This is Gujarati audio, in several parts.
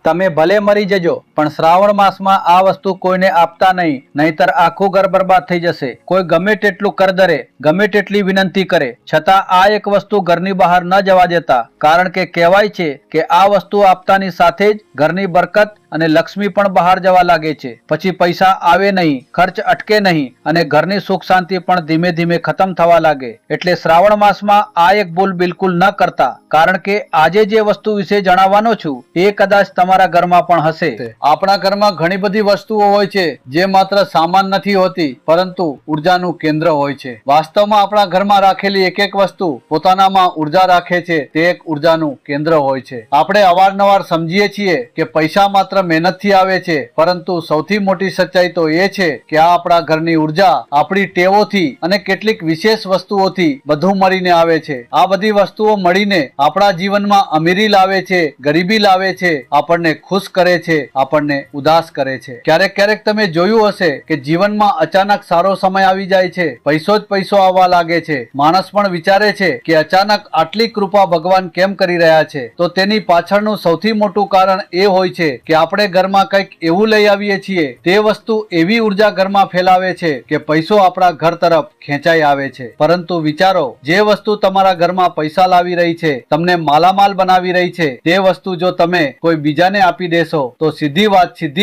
તમે ભલે મરી જજો પણ શ્રાવણ માસમાં આ વસ્તુ કોઈને આપતા નહીં, નહીતર આખું ઘર બરબાદ થઈ જશે। કોઈ ગમે તેટલું કરદરે, ગમે તેટલી વિનંતી કરે, છતાં આ એક વસ્તુ ઘરની બહાર ન જવા દેતા, કારણ કે કહેવાય છે કે આ વસ્તુ આપતાની સાથે જ ઘરની બરકત અને લક્ષ્મી પણ બહાર જવા લાગે છે। પછી પૈસા આવે નહીં, ખર્ચ અટકે નહીં અને ઘરની સુખ શાંતિ પણ ધીમે ધીમે ખતમ થવા લાગે। એટલે શ્રાવણ માસમાં આ એક ભૂલ બિલકુલ ન કરતા, કારણ કે આજે જે વસ્તુ વિશે જણાવવાનો છું એ કદાચ તમારા ઘરમાં પણ હશે। આપણા ઘરમાં ઘણી બધી વસ્તુઓ હોય છે જે માત્ર સામાન નથી હોતી, પરંતુ ઉર્જાનું કેન્દ્ર હોય છે। વાસ્તવમાં આપણા ઘરમાં રાખેલી એક એક વસ્તુ પોતાનામાં ઉર્જા રાખે છે, તે એક ઉર્જાનું કેન્દ્ર હોય છે। આપણે અવારનવાર સમજીએ છીએ કે પૈસા માત્ર મહેનતથી આવે છે, પરંતુ સૌથી મોટી સચ્ચાઈ તો એ છે કે આ આપણા ઘરની ઉર્જા આપણી ટેવોથી અને કેટલીક વિશેષ વસ્તુઓથી બધું મળીને આવે છે। આ બધી વસ્તુઓ મળીને આપણા જીવનમાં અમીરી લાવે છે, ગરીબી લાવે છે, આપણને ખુશ કરે છે, આપણને ઉદાસ કરે છે। ક્યારેક ક્યારેક તમે જોયું હશે કે જીવનમાં અચાનક સારો સમય આવી જાય છે, પૈસો જ પૈસો આવવા લાગે છે। માણસ પણ વિચારે છે કે અચાનક આટલી કૃપા ભગવાન કેમ કરી રહ્યા છે? તો તેની પાછળનું સૌથી મોટું કારણ એ હોય છે કે આપણે ઘરમાં કંઈક એવું લઈ આવીએ છીએ, તે વસ્તુ એવી ઉર્જા ઘરમાં ફેલાવે છે કે પૈસો આપણા ઘર તરફ ખેંચાઈ આવે છે। પરંતુ વિચારો, જે વસ્તુ તમારા ઘરમાં પૈસા લાવી રહી છે, તમને માલામાલ બનાવી રહી છે, તે વસ્તુ જો તમે કોઈ બીજાને આપી દેશો તો સીધી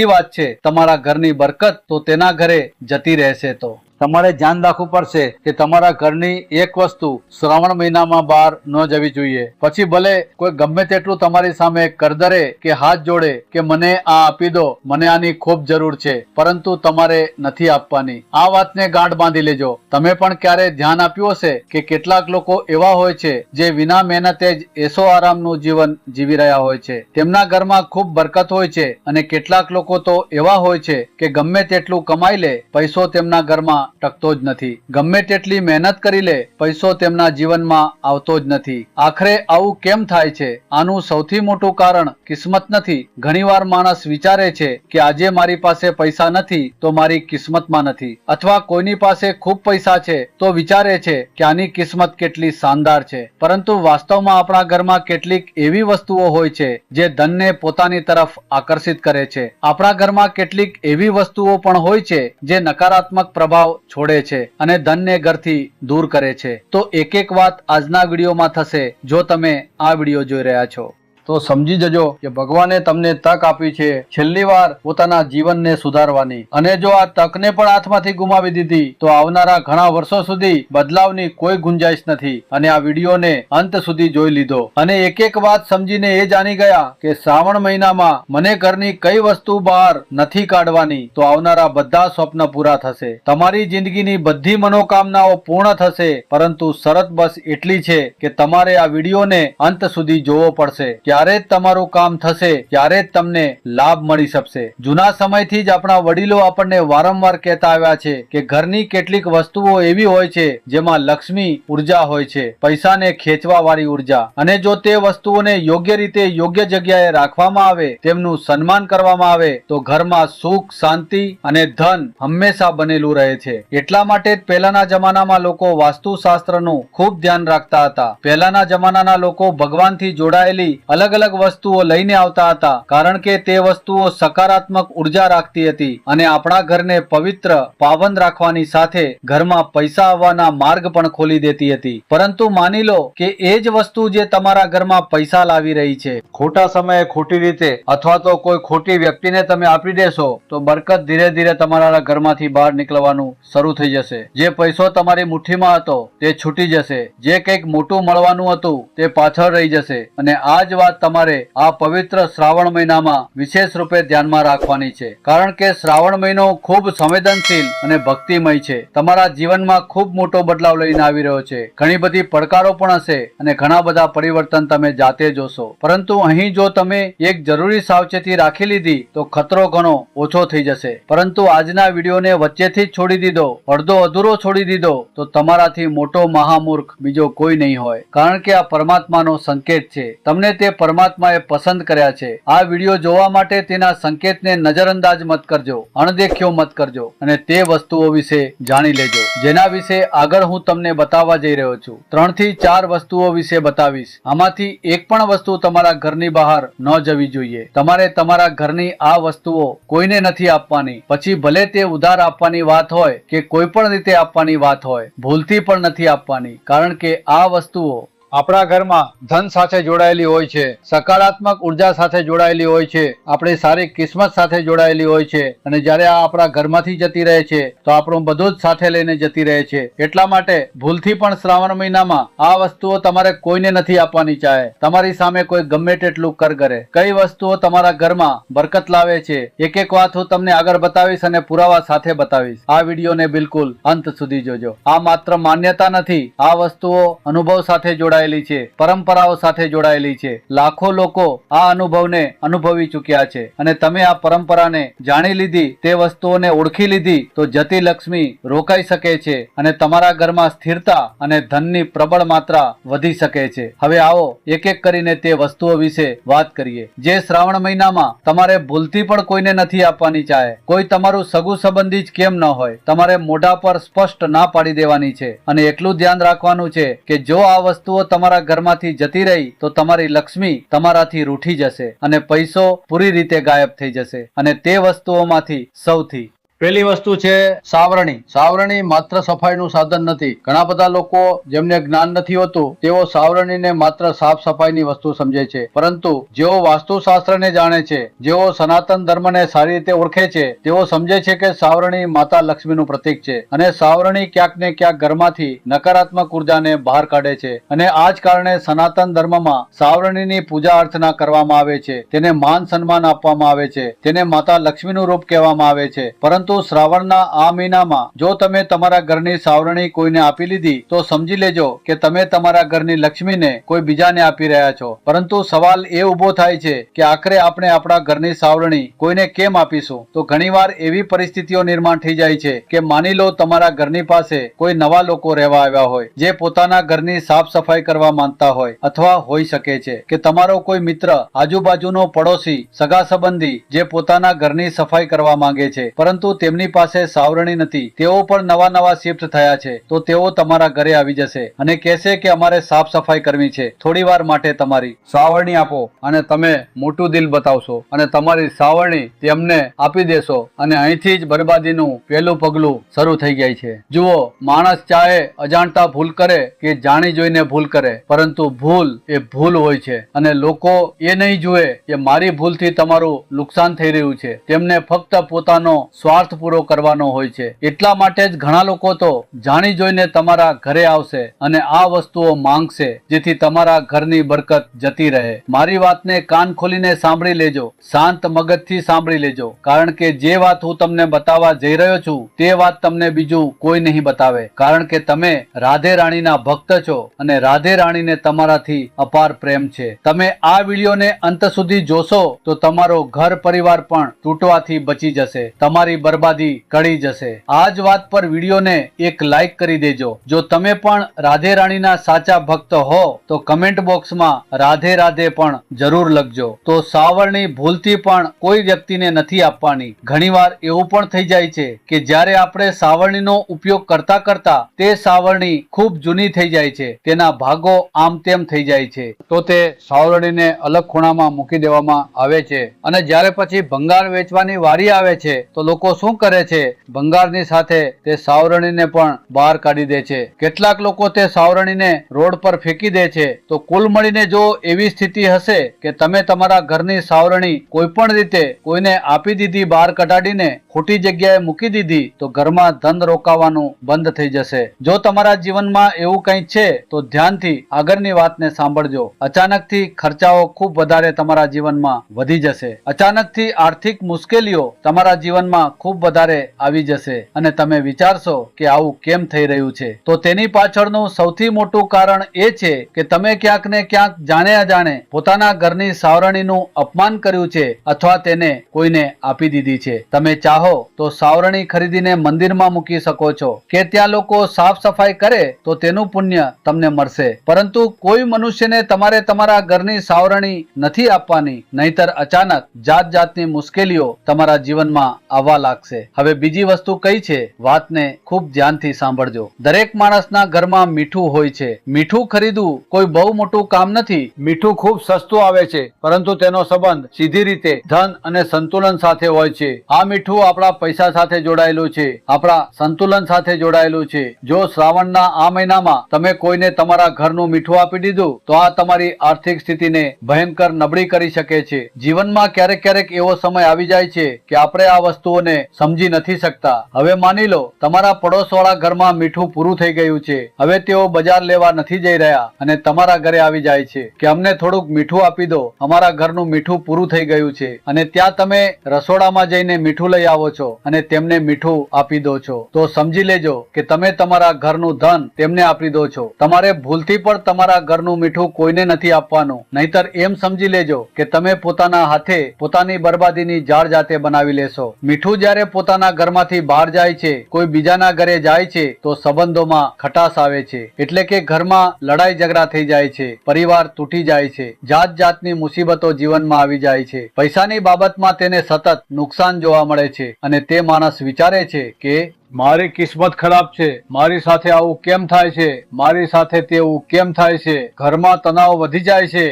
વાત છે, તમારા ઘરની બરકત તો તેના ઘરે જતી રહેશે। તો તમારે ધ્યાન રાખવું પડશે કે તમારા ઘરની એક વસ્તુ શ્રાવણ મહિનામાં બહાર ન જવી જોઈએ। પછી ભલે કોઈ ગમે તેટલું તમારી સામે કરદરે કે હાથ જોડે કે મને આ આપી દો, મને આની ખૂબ જરૂર છે, પરંતુ તમારે નથી આપવાની। આ વાતને ગાંઠ બાંધી લેજો। તમે પણ ક્યારે ધ્યાન આપ્યું હશે કે કેટલાક લોકો એવા હોય છે જે વિના મહેનતે જ એસો આરામનું જીવન જીવી રહ્યા હોય છે, તેમના ઘરમાં ખૂબ બરકત હોય છે, અને કેટલાક લોકો તો એવા હોય છે કે ગમે તેટલું કમાઈ લે, પૈસો તેમના ઘરમાં ટકતો જ નથી। ગમે તેટલી મહેનત કરી લે, પૈસો તેમના જીવનમાં આવતો જ નથી। આખરે આવું કેમ થાય છે? આનું સૌથી મોટું કારણ કિસ્મત નથી। ઘણીવાર માણસ વિચારે છે કે આજે મારી પાસે પૈસા નથી તો મારી કિસ્મતમાં નથી, અથવા કોઈની પાસે ખૂબ પૈસા છે તો વિચારે છે કે આની કિસ્મત કેટલી શાનદાર છે। પરંતુ વાસ્તવમાં આપણા ઘરમાં કેટલીક એવી વસ્તુઓ હોય છે જે ધનને પોતાની તરફ આકર્ષિત કરે છે। આપણા ઘરમાં કેટલીક એવી વસ્તુઓ પણ હોય છે જે નકારાત્મક પ્રભાવ છોડે છે અને ધનને ઘરથી દૂર કરે છે। તો એક એક વાત આજના વિડીયોમાં થશે જો તમે આ વિડીયો જોઈ રહ્યા છો। તો સમજી જજો કે ભગવાને તમને તક આપી છે છેલ્લી વાર પોતાના જીવનને સુધારવાની, અને જો આ તકને પણ હાથમાંથી ગુમાવી દીધી તો આવનારા ઘણા વર્ષો સુધી બદલાવની કોઈ ગુંજાઈશ નથી। અને આ વિડીયોને અંત સુધી જોઈ લીધો અને એક એક વાત સમજીને એ જાણી ગયા કે શ્રાવણ મહિનામાં મને ઘરની કઈ વસ્તુ બહાર નથી કાઢવાની, તો આવનારા બધા સ્વપ્ન પૂરા થશે, તમારી જિંદગીની બધી મનોકામનાઓ પૂર્ણ થશે। પરંતુ શરત બસ એટલી છે કે તમારે આ વિડીયોને અંત સુધી જોવો પડશે, ત્યારે જ તમારું કામ થશે, ત્યારે જ તમને લાભ મળી શકશે। જૂના સમયથી જ આપણા વડીલો આપણને વારંવાર કહેતા આવ્યા છે કે ઘરની કેટલીક વસ્તુઓ એવી હોય છે જેમાં લક્ષ્મી ઉર્જા હોય છે, પૈસાને ખેંચવા વાળી ઉર્જા, અને જો તે વસ્તુઓને યોગ્ય રીતે યોગ્ય જગ્યાએ રાખવામાં આવે, તેમનું સન્માન કરવામાં આવે, તો ઘરમાં સુખ, શાંતિ અને ધન હંમેશા બનેલું રહે છે। એટલા માટે જ પહેલાના જમાનામાં લોકો વાસ્તુશાસ્ત્રનું ખૂબ ધ્યાન રાખતા હતા। પહેલાના જમાનાના લોકો ભગવાનથી જોડાયેલી અલગ અલગ વસ્તુઓ લઈને આવતા હતા, કારણ કે તે વસ્તુઓ સકારાત્મક ઉર્જા રાખતી હતી અને આપણા ઘરને પવિત્ર, પાવન રાખવાની સાથે ઘરમાં પૈસા આવવાના માર્ગ પણ ખોલી દેતી હતી। પરંતુ માની લો કે એ જ વસ્તુ જે તમારા ઘરમાં પૈસા લાવી રહી છે, ખોટા સમયે ખોટી રીતે અથવા તો કોઈ ખોટી વ્યક્તિને તમે આપી દેશો તો બરકત ધીરે ધીરે તમારા ઘરમાંથી બહાર નીકળવાનું શરૂ થઈ જશે। જે પૈસો તમારી મુઠ્ઠીમાં હતો તે છૂટી જશે, જે કંઈક મોટું મળવાનું હતું તે પાછળ રહી જશે, અને આ જ વાત તમારે આ પવિત્ર શ્રાવણ મહિનામાં વિશેષ રૂપે ધ્યાનમાં રાખવાની છે, કારણ કે શ્રાવણ મહિનો ખૂબ સંવેદનશીલ અને ભક્તિમય છે। તમારા જીવનમાં ખૂબ મોટો બદલાવ લઈને આવી રહ્યો છે। ઘણી બધી પડકારો પણ હશે અને ઘણા બધા પરિવર્તન તમે જાતે જોશો, પરંતુ અહીં જો તમે એક જરૂરી સાવચેતી રાખી લીધી તો ખતરો ઘણો ઓછો થઈ જશે। પરંતુ આજના વિડીયોને વચ્ચેથી જ છોડી દીધો, અડધો અધૂરો છોડી દીધો, તો તમારાથી મોટો મહામૂર્ખ બીજો કોઈ નહીં હોય, કારણ કે આ પરમાત્માનો સંકેત છે। તમને તે પરમાત્માએ પસંદ કર્યા છે. આ વિડીયો જોવા માટે તેના સંકેતને નજરઅંદાજ મત કરજો, અણદેખ્યો મત કરજો અને તે વસ્તુઓ વિશે જાણી લેજો જેના વિશે આગળ હું તમને બતાવવા જઈ રહ્યો છું. 3 થી 4 વસ્તુઓ વિશે બતાવીશ. આમાંથી એક પણ વસ્તુ તમારા ઘરની બહાર ન જવી જોઈએ. તમારે તમારા ઘરની આ વસ્તુઓ કોઈને નથી આપવાની. પછી ભલે તે ઉધાર આપવાની વાત હોય કે કોઈ પણ રીતે આપવાની વાત હોય, ભૂલથી પણ નથી આપવાની. કારણ કે આ વસ્તુઓ આપણા ઘરમાં ધન સાથે જોડાયેલી હોય છે, સકારાત્મક ઉર્જા સાથે જોડાયેલી હોય છે, આપણી સારી કિસ્મત સાથે જોડાયેલી હોય છે અને જ્યારે આ આપણા ઘરમાંથી જતી રહે છે તો આપણું બધું જ સાથે લઈને જતી રહે છે. એટલા માટે ભૂલથી પણ શ્રાવણ મહિનામાં આ વસ્તુઓ તમારે કોઈને નથી આપવાની. ચાહે તમારી સામે કોઈ ગમે તેટલું કર કરે. કઈ વસ્તુઓ તમારા ઘરમાં બરકત લાવે છે એક એક વાત હું તમને આગળ બતાવીશ અને પુરાવા સાથે બતાવીશ. આ વિડીયોને બિલકુલ અંત સુધી જોજો. આ માત્ર માન્યતા નથી, આ વસ્તુઓ અનુભવ સાથે જોડાયેલી છે, પરંપરાઓ સાથે જોડાયેલી છે. લાખો લોકો આ અનુભવને અનુભવી ચૂક્યા છે અને તમે આ પરંપરાને જાણી લીધી, તે વસ્તુઓને ઓળખી લીધી તો જતી લક્ષ્મી રોકાઈ શકે છે અને તમારા ઘરમાં સ્થિરતા અને ધનની પ્રબળ માત્રા વધી શકે છે. હવે આવો એક એક કરીને તે વસ્તુઓ વિશે વાત કરીએ જે શ્રાવણ મહિનામાં તમારે ભૂલથી પણ કોઈને નથી આપવાની. ચાહે કોઈ તમારું સગું સંબંધી જ કેમ ન હોય, તમારે મોઢા પર સ્પષ્ટ ના પાડી દેવાની છે. અને એટલું ધ્યાન રાખવાનું છે કે જો આ વસ્તુઓ તમારા ઘરમાંથી જતી રહી તો તમારી લક્ષ્મી તમારાથી રૂઠી જશે અને પૈસો પૂરી રીતે ગાયબ થઈ જશે. અને તે વસ્તુઓમાંથી સૌથી પહેલી વસ્તુ છે સાવરણી. સાવરણી માત્ર સફાઈનું સાધન નથી. ઘણા બધા લોકો જેમને જ્ઞાન નથી હોતું તેઓ સાવરણીને માત્ર સાફ સફાઈની વસ્તુ સમજે છે, પરંતુ જેઓ વાસ્તુશાસ્ત્રને જાણે છે, જેઓ સનાતન ધર્મને સારી રીતે ઓળખે છે, તેઓ સમજે છે કે સાવરણી માતા લક્ષ્મીનું પ્રતીક છે અને સાવરણી ક્યાંક ને ક્યાંક ઘરમાંથી નકારાત્મક ઉર્જાને બહાર કાઢે છે. અને આ જ કારણે સનાતન ધર્મમાં સાવરણીની પૂજા અર્ચના કરવામાં આવે છે, તેને માન સન્માન આપવામાં આવે છે, તેને માતા લક્ષ્મીનું રૂપ કહેવામાં આવે છે. પરંતુ શ્રાવણના આ મહિનામાં જો તમે તમારા ઘરની સાવરણી કોઈને આપી લીધી તો સમજી લેજો કે તમે તમારા ઘરની લક્ષ્મીને કોઈ બીજાને આપી રહ્યા છો. પરંતુ સવાલ એ ઉભો થાય છે કે આખરે આપણે આપણા ઘરની સાવરણી કોઈને કેમ આપીશું? તો ઘણીવાર એવી પરિસ્થિતિઓ નિર્માણ થઈ જાય છે કે માની લો તમારા ઘરની પાસે કોઈ નવા લોકો રહેવા આવ્યા હોય જે પોતાના ઘરની સાફ સફાઈ કરવા માંગતા હોય, અથવા હોઈ શકે છે કે તમારો કોઈ મિત્ર, આજુબાજુનો પડોશી, સગા સંબંધી જે પોતાના ઘરની સફાઈ કરવા માંગે છે પરંતુ તેમની પાસે સાવરણી નથી. તેઓ પણ નવા શિફ્ટ થયા છે તો તેઓ તમારા ઘરે આવી જશે અને કહેશે કે અમારે સાફ સફાઈ કરવી છે, થોડી વાર માટે તમારી સાવરણી આપો. અને તમે મોટું દિલ બતાવશો અને તમારી સાવરણી તેમને આપી દેશો અને અહીંથી જ બરબાદીનું પહેલું પગલું શરૂ થઈ જાય છે. જુઓ, માણસ ચાહે અજાણતા ભૂલ કરે કે જાણી જોઈને ભૂલ કરે, પરંતુ ભૂલ એ ભૂલ હોય છે અને લોકો એ નહીં જુએ કે મારી ભૂલથી તમારું નુકસાન થઈ રહ્યું છે. તેમને ફક્ત પોતાનો સ્વાર્થ પૂરો કરવાનો હોય છે. એટલા માટે જ ઘણા લોકો તો જાણી જોઈને તમારા ઘરે આવશે અને આ વસ્તુઓ માંગશે જેથી તમારા ઘરની બરકત જતી રહે. મારી વાતને કાન ખોલીને સાંભળી લેજો, શાંત મગજથી સાંભળી લેજો, કારણ કે જે વાત હું તમને બતાવવા જઈ રહ્યો છું તે વાત તમને બીજું કોઈ નહીં બતાવે. કારણ કે તમે રાધે રાણીના ભક્ત છો અને રાધે રાણીને તમારાથી અપાર પ્રેમ છે. તમે આ વિડીયોને અંત સુધી જોશો તો તમારો ઘર પરિવાર પણ તૂટવાથી બચી જશે, તમારી બરબાદી ટળી જશે. આ જ વાત પર વિડીયોને એક લાઈક કરી દેજો. જો તમે પણ રાધે રાણીના સાચા ભક્ત હો તો કમેન્ટ બોક્સમાં રાધે રાધે પણ જરૂર લખજો. તો સાવરણી ભૂલથી પણ કોઈ વ્યક્તિને નથી આપવાની. ઘણીવાર એવું પણ થઈ જાય છે કે જ્યારે આપણે સાવરણીનો ઉપયોગ કરતા કરતા તે સાવરણી ખૂબ જૂની થઈ જાય છે, તેના ભાગો આમ તેમ થઈ જાય છે, તો તે સાવરણીને અલગ ખૂણામાં મૂકી દેવામાં આવે છે. અને જ્યારે પછી ભંગાર વેચવાની વારી આવે છે તો લોકો શું કરે છે? ભંગારની સાથે તે સાવરણીને પણ બહાર કાઢી દે છે. કેટલાક લોકો તે સાવરણીને રોડ પર ફેંકી દે છે. તો કુલ મળીને જો એવી સ્થિતિ હશે કે તમે તમારા ઘરની સાવરણી કોઈ પણ રીતે કોઈને આપી દીધી, બહાર કઢાડીને ખોટી જગ્યાએ મૂકી દીધી, તો ઘરમાં ધન રોકાવાનું બંધ થઈ જશે. જો તમારા જીવનમાં એવું કંઈ છે તો ધ્યાનથી આગળની વાતને સાંભળજો. અચાનકથી ખર્ચાઓ ખૂબ વધારે તમારા જીવનમાં વધી જશે. અચાનકથી આર્થિક મુશ્કેલીઓ તમારા જીવનમાં ખૂબ ખૂબ વધારે આવી જશે અને તમે વિચારશો કે આવું કેમ થઈ રહ્યું છે. તો તેની પાછળનું સૌથી મોટું કારણ એ છે કે તમે ક્યાંક ને ક્યાંક જાણે અજાણે પોતાના ઘરની સાવરણીનું અપમાન કર્યું છે અથવા તેને કોઈને આપી દીધી છે. તમે ચાહો તો સાવરણી ખરીદીને મંદિરમાં મૂકી શકો છો કે ત્યાં લોકો સાફ સફાઈ કરે તો તેનું પુણ્ય તમને મળશે, પરંતુ કોઈ મનુષ્યને તમારે તમારા ઘરની સાવરણી નથી આપવાની, નહીતર અચાનક જાત જાતની મુશ્કેલીઓ તમારા જીવનમાં આવવા લાગશે. હવે બીજી વસ્તુ કઈ છે, વાતને ખૂબ ધ્યાનથી સાંભળજો. દરેક માણસના ઘરમાં મીઠું હોય છે. મીઠું ખરીદવું કોઈ બહુ મોટું કામ નથી. મીઠું ખૂબ સસ્તું આવે છે, પરંતુ તેનો સંબંધ સીધી રીતે ધન અને સંતુલન સાથે હોય છે. આ મીઠું આપણા પૈસા સાથે જોડાયેલું છે, આપણા સંતુલન સાથે જોડાયેલું છે. જો શ્રાવણના આ મહિનામાં તમે કોઈને તમારા ઘરનું મીઠું આપી દીધું તો આ તમારી આર્થિક સ્થિતિને ભયંકર નબળી કરી શકે છે. જીવનમાં ક્યારેક ક્યારેક એવો સમય આવી જાય છે કે આપણે આ વસ્તુઓને સમજી નથી શકતા. હવે માની લો તમારા પડોશવાળા ઘરમાં મીઠું પૂરું થઈ ગયું છે. હવે તેઓ બજાર લેવા નથી જઈ રહ્યા અને તમારા ઘરે આવી જાય છે કે અમને થોડુંક મીઠું આપી દો, અમારા ઘરનું મીઠું પૂરું થઈ ગયું છે. અને ત્યાં તમે રસોડામાં જઈને મીઠું લઈ આવો છો અને તેમને મીઠું આપી દો છો. તો સમજી લેજો કે તમે તમારા ઘરનું ધન તેમને આપી દો છો. તમારે ભૂલથી પણ તમારા ઘરનું મીઠું કોઈને નથી આપવાનું, નહીતર એમ સમજી લેજો કે તમે પોતાના હાથે પોતાની બરબાદીની જાળ જાતે બનાવી લેશો. મીઠું જ્યારે પોતાના ઘરમાંથી બહાર જાય છે, કોઈ બીજાના ઘરે જાય છે, તો સંબંધોમાં ખટાશ આવે છે. એટલે કે ઘરમાં લડાઈ ઝઘડા થઈ જાય છે, પરિવાર તૂટી જાય છે, જાત જાતની મુસીબતો જીવનમાં આવી જાય છે. પૈસાની બાબતમાં તેને સતત નુકસાન જોવા મળે છે અને તે માણસ વિચારે છે કે મારી કિસ્મત ખરાબ છે, મારી સાથે આવું કેમ થાય છે, મારી સાથે તેવું કેમ થાય છે. ઘરમાં તણાવ વધી જાય છે.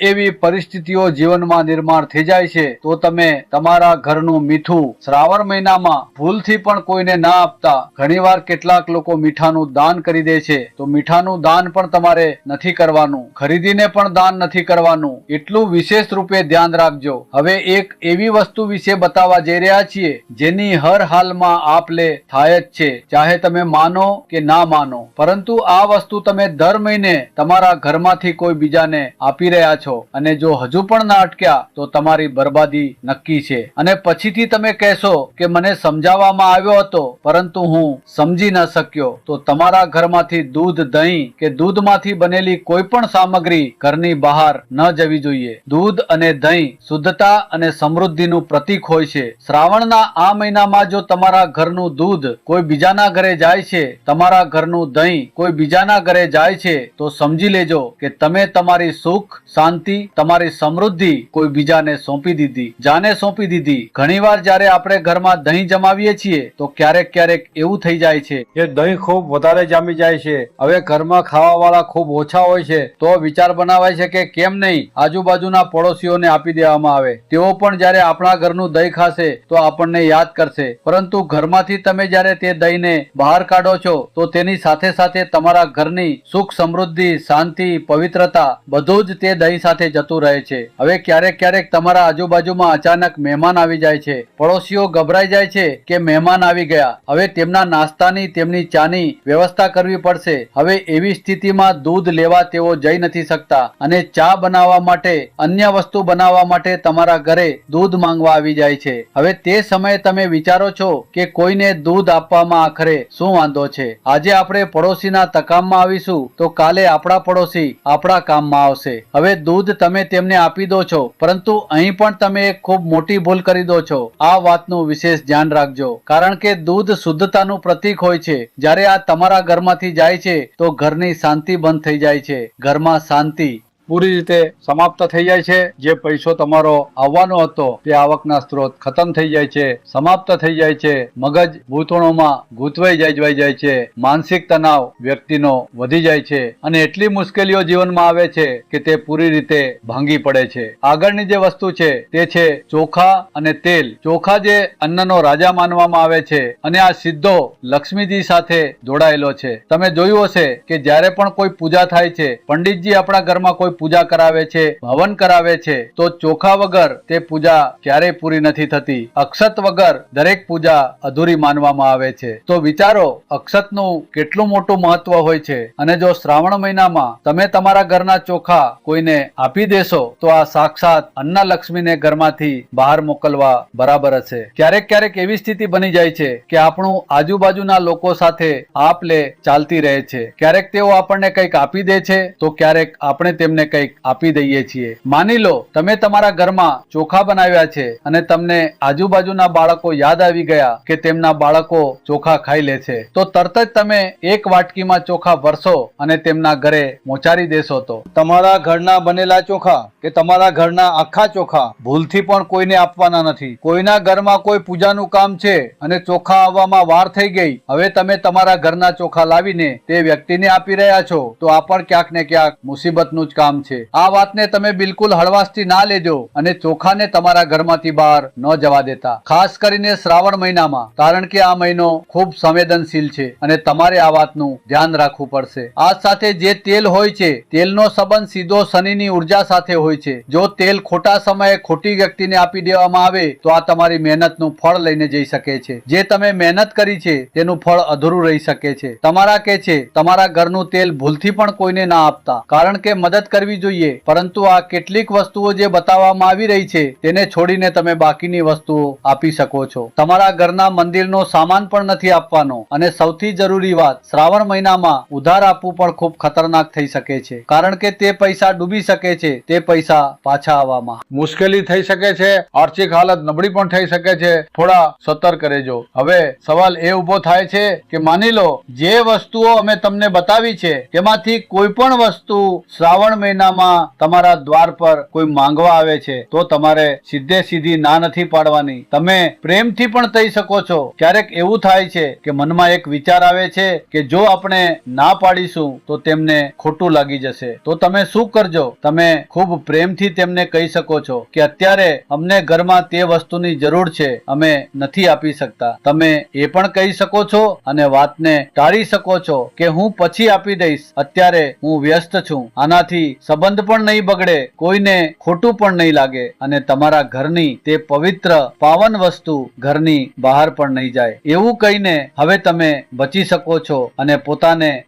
એવી પરિસ્થિતિઓ જીવનમાં નિર્માણ થઈ જાય છે. તો તમે તમારા ઘરનું મીઠું શ્રાવણ મહિનામાં ભૂલથી પણ કોઈને ના આપતા. ઘણીવાર કેટલાક લોકો મીઠાનું દાન કરી દે છે, તો મીઠાનું દાન પણ તમારે નથી કરવાનું, ખરીદીને પણ દાન નથી કરવાનું. એટલું વિશેષ રૂપે ધ્યાન રાખજો. હવે એક એવી વસ્તુ વિશે બતાવવા જઈ રહ્યા છીએ જેની હર હાલમાં આપ લે થાય જ છે, ચાહે તમે માનો કે ના માનો. પરંતુ આ વસ્તુ તમે દર મહિને તમારા ઘરમાંથી કોઈ બીજાને આપી રહ્યા છો અને જો હજુ પણ ના અટક્યા તો તમારી બરબાદી નક્કી છે. અને પછીથી તમે કહેશો કે મને સમજાવવામાં આવ્યો હતો પરંતુ હું સમજી ન શક્યો. તો તમારા ઘરમાંથી દૂધ, દહીં કે દૂધમાંથી બનેલી કોઈ પણ સામગ્રી ઘરની બહાર ન જવી જોઈએ. દૂધ અને દહીં શુદ્ધતા અને સમૃદ્ધિનું પ્રતીક હોય છે. શ્રાવણના આ મહિનામાં જો તમારા ઘરનું દૂધ કોઈ બીજાના ઘરે જાય છે, તમારા ઘરનું દહીં કોઈ બીજાના ઘરે જાય છે, તો સમજી લેજો કે તમે તમારી સુખ, શાંતિ, તમારી સમૃદ્ધિ કોઈ બીજાને સોંપી દીધી, જાને સોંપી દીધી. ઘણીવાર જ્યારે આપણે ઘરમાં દહીં જમાવીએ છીએ તો ક્યારેક ક્યારેક એવું થઈ જાય છે કે દહીં ખૂબ વધારે જામી જાય છે. હવે ઘરમાં ખાવા વાળા ખૂબ ઓછા હોય છે, તો વિચાર બનાવાય છે કે કેમ નહીં આજુબાજુના પડોશીઓને આપી દેવામાં આવે. તેઓ પણ જ્યારે આપણા ઘરનું દહીં ખાશે તો આપણને યાદ કરશે. પરંતુ ઘરમાંથી તમે જ્યારે તે દહીંને બહાર કાઢો છો તો તેની સાથે સાથે તમારા ઘરની સુખ, સમૃદ્ધિ, શાંતિ, પવિત્રતા બધું જ તે દહીં સાથે જતું રહે છે. હવે ક્યારેક ક્યારેક તમારા આજુબાજુમાં અચાનક મહેમાન આવી જાય છે. પડોશીઓ ગભરાઈ જાય છે કે મહેમાન આવી ગયા, હવે તેમના નાસ્તાની, તેમની ચાની વ્યવસ્થા કરવી પડશે. હવે એવી સ્થિતિમાં દૂધ લેવા તેઓ જઈ નથી શકતા અને ચા બનાવવા માટે, અન્ય વસ્તુ બનાવવા માટે તમારા ઘરે દૂધ માંગવા આવી જાય છે. હવે તે સમયે તમે વિચારો છો કે કોઈને દૂધ આપવામાં આખરે શું વાંધો છે. આજે આપણે પડોશીના તકામમાં આવીશું તો કાલે આપણા પડોશી આપણા કામમાં આવશે. હવે દૂધ તમે તેમને આપી દો છો, પરંતુ અહીં પણ તમે એક ખૂબ મોટી ભૂલ કરી દો છો. આ વાતનું વિશેષ ધ્યાન રાખજો, કારણ કે દૂધ શુદ્ધતાનું પ્રતીક હોય છે. જ્યારે આ તમારા ઘરમાંથી જાય છે તો ઘરની શાંતિ બંધ થઈ જાય છે. ઘરમાં શાંતિ પૂરી રીતે સમાપ્ત થઈ જાય છે. જે પૈસો તમારો આવવાનો હતો તે આવકના સ્ત્રોત ખતમ થઈ જાય છે, સમાપ્ત થઈ જાય છે. મગજ ભૂતોણોમાં ગૂંચવાઈ જાય છે. માનસિક તણાવ વ્યક્તિનો વધી જાય છે અને એટલી મુશ્કેલીઓ જીવનમાં આવે છે કે તે પૂરી રીતે ભાંગી પડે છે. આગળની જે વસ્તુ છે તે છે ચોખા અને તેલ. ચોખા જે અન્નનો રાજા માનવામાં આવે છે અને આ સીધો લક્ષ્મીજી સાથે જોડાયેલો છે. તમે જોયું હશે કે જ્યારે પણ કોઈ પૂજા થાય છે, પંડિતજી આપણા ઘરમાં કોઈ પૂજા કરાવે છે, હવન કરાવે છે, તો ચોખા વગર તે પૂજા ક્યારેય પૂરી નથી થતી. અક્ષત વગર દરેક પૂજા અધૂરી માનવામાં આવે છે. તો વિચારો અક્ષતનું કેટલું મોટું મહત્વ હોય છે. અને જો શ્રાવણ મહિનામાં તમે તમારા ઘરના ચોખા કોઈને આપી દેશો તો આ સાક્ષાત અન્નલક્ષ્મીને ઘરમાંથી બહાર મોકલવા બરાબર હશે. ક્યારેક એવી સ્થિતિ બની જાય છે કે આપણું આજુબાજુના લોકો સાથે આપ લે ચાલતી રહે છે. ક્યારેક તેઓ આપણને કંઈક આપી દે છે તો ક્યારેક આપણે તેમને કંઈક આપી દઈએ છીએ. માની લો તમે તમારા ઘરમાં ચોખા બનાવ્યા છે અને તમને આજુબાજુના બાળકો યાદ આવી ગયા કે તેમના બાળકો ચોખા ખાઈ લે છે, તો તરત જ તમે એક વાટકીમાં ચોખા ભરશો અને તેમના ઘરે પહોંચાડી દેશો. તો તમારા ઘરના બનેલા ચોખા કે તમારા ઘરના આખા ચોખા ભૂલથી પણ કોઈને આપવાના નથી. કોઈના ઘરમાં કોઈ પૂજાનું કામ છે અને ચોખા આવવામાં વાર થઈ ગઈ, હવે તમે તમારા ઘરના ચોખા લાવીને તે વ્યક્તિને આપી રહ્યા છો, તો આ પણ ક્યાંક ને ક્યાંક મુસીબતનું જ કામ છે. આ વાતને તમે બિલકુલ હળવાશથી ના લેજો અને ચોખાને તમારા ઘરમાંથી બહાર ન જવા દેતા, ખાસ કરીને શ્રાવણ મહિનામાં, કારણ કે આ મહિનો ખૂબ સંવેદનશીલ છે અને તમારે આ વાતનું ધ્યાન રાખવું પડશે. આ સાથે જે તેલ હોય છે, તેલનો સંબંધ સીધો શનિની ઉર્જા સાથે હોય છે. જો તેલ ખોટા સમયે ખોટી વ્યક્તિને આપી દેવામાં આવે તો આ તમારી મહેનતનું ફળ લઈને જઈ શકે છે. જે તમે મહેનત કરી છે તેનું ફળ અધૂરું રહી શકે છે. તમારા કે છે તમારા ઘરનું તેલ ભૂલથી પણ કોઈને ના આપતા, કારણ કે મદદ કરવી જોઈએ, પરંતુ આ કેટલીક વસ્તુઓ જે બતાવવામાં આવી રહી છે તેને છોડીને તમે બાકીની વસ્તુઓ આપી શકો છો. તમારા ઘરના મંદિરનો સામાન પણ નથી આપવાનો. અને સૌથી જરૂરી વાત, શ્રાવણ મહિનામાં ઉધાર આપવું પણ ખૂબ ખતરનાક થઈ શકે છે, કારણ કે તે પૈસા ડૂબી શકે છે, તે પૈસા પાછા આવવામાં મુશ્કેલી થઈ શકે છે, આર્થિક હાલત નબળી પણ થઈ શકે છે. થોડા સતર્ક રહેજો. હવે સવાલ એ ઉભો થાય છે કે માની લો જે વસ્તુઓ અમે તમને બતાવી છે તેમાંથી કોઈ પણ વસ્તુ શ્રાવણ મહિનામાં તમારા દ્વાર પર કોઈ માંગવા આવે છે તો તમારે સીધે સીધી ના નથી પાડવાની. તમે પ્રેમથી પણ કહી શકો છો. ક્યારેક એવું થાય છે કે મનમાં એક વિચાર આવે છે કે જો આપણે ના પાડીશું તો તેમને ખોટું લાગી જશે, તો તમે શું કરજો? તમે ખૂબ પ્રેમથી તેમને કહી શકો છો કે અત્યારે અમને ઘરમાં તે વસ્તુની જરૂર છે, અમે નથી આપી શકતા. તમે એ પણ કહી શકો છો અને વાતને ટાળી શકો છો કે હું પછી આપી દઈશ, અત્યારે હું વ્યસ્ત છું. આનાથી સંબંધ પણ નહીં બગડે, કોઈને ખોટું પણ નહીં લાગે અને તમારા ઘરની તે પવિત્ર પાવન વસ્તુ ઘરની બહાર પણ નહીં જાય. એવું કહીને હવે તમે બચી શકો છો અને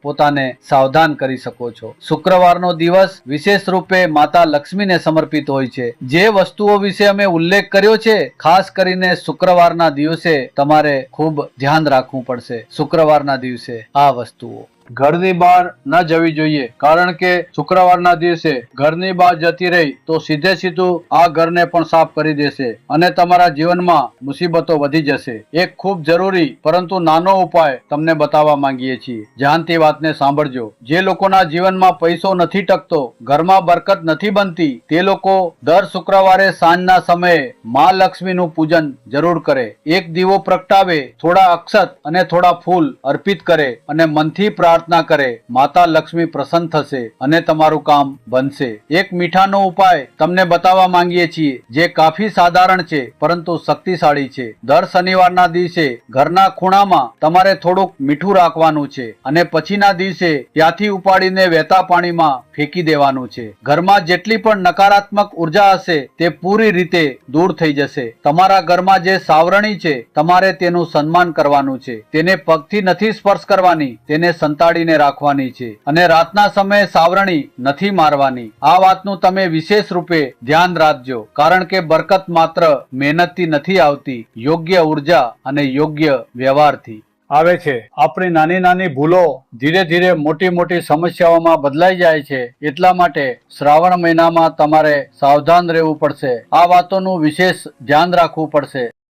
પોતાને સાવધાન કરી શકો છો. શુક્રવારનો દિવસ વિશેષ રૂપે માતા લક્ષ્મીને સમર્પિત હોય છે. જે વસ્તુઓ વિશે અમે ઉલ્લેખ કર્યો છે, ખાસ કરીને શુક્રવારના દિવસે તમારે ખૂબ ધ્યાન રાખવું પડશે. શુક્રવારના દિવસે આ વસ્તુઓ ઘરની બહાર ન જવી જોઈએ, કારણ કે શુક્રવારના દિવસે ઘરની બહાર જતી રહી તો સીધે સીધું આ ઘરને પણ સાફ કરી દેશે અને તમારા જીવનમાં મુસીબતો વધી જશે. એક ખૂબ જરૂરી પરંતુ નાનો ઉપાય તમને બતાવવા માંગીએ છીએ. ધ્યાનથી વાતને સાંભળજો. જે લોકોના જીવનમાં પૈસો નથી ટકતો, ઘરમાં બરકત નથી બનતી, તે લોકો દર શુક્રવારે સાંજના સમયે માં લક્ષ્મીનું પૂજન જરૂર કરે. એક દીવો પ્રગટાવે, થોડા અક્ષત અને થોડા ફૂલ અર્પિત કરે અને મનથી પ્રાર્થના કરે. માતા લક્ષ્મી પ્રસન્ન થશે અને તમારું કામ બનશે. એક મીઠાનો ઉપાય તમને બતાવવા માંગીએ છીએ જે કાફી સાધારણ છે પરંતુ શક્તિશાળી છે. દર શનિવારના દિવસે ઘરના ખૂણામાં તમારે થોડુંક મીઠું રાખવાનું છે અને પછીના દિવસે ત્યાંથી ઉપાડીને વહેતા પાણીમાં ફેંકી દેવાનું છે. ઘરમાં જેટલી પણ નકારાત્મક ઉર્જા હશે તે પૂરી રીતે દૂર થઈ જશે. તમારા ઘરમાં જે સાવરણી છે તમારે તેનું સન્માન કરવાનું છે. તેને પગથી નથી સ્પર્શ કરવાની, તેને સંતાડીને રાખવાની છે અને રાતના સમયે સાવરણી નથી મારવાની. આ વાતનું તમે વિશેષ રૂપે ધ્યાન રાખજો, કારણ કે બરકત માત્ર મહેનતથી નથી આવતી, યોગ્ય ઉર્જા અને યોગ્ય વ્યવહારથી આવે છે. આપણી નાની નાની ભૂલો ધીરે ધીરે મોટી મોટી સમસ્યાઓમાં બદલાઈ જાય છે. એટલા માટે શ્રાવણ મહિનામાં તમારે સાવધાન રહેવું પડશે. આ વાતોનું વિશેષ ધ્યાન રાખવું પડશે.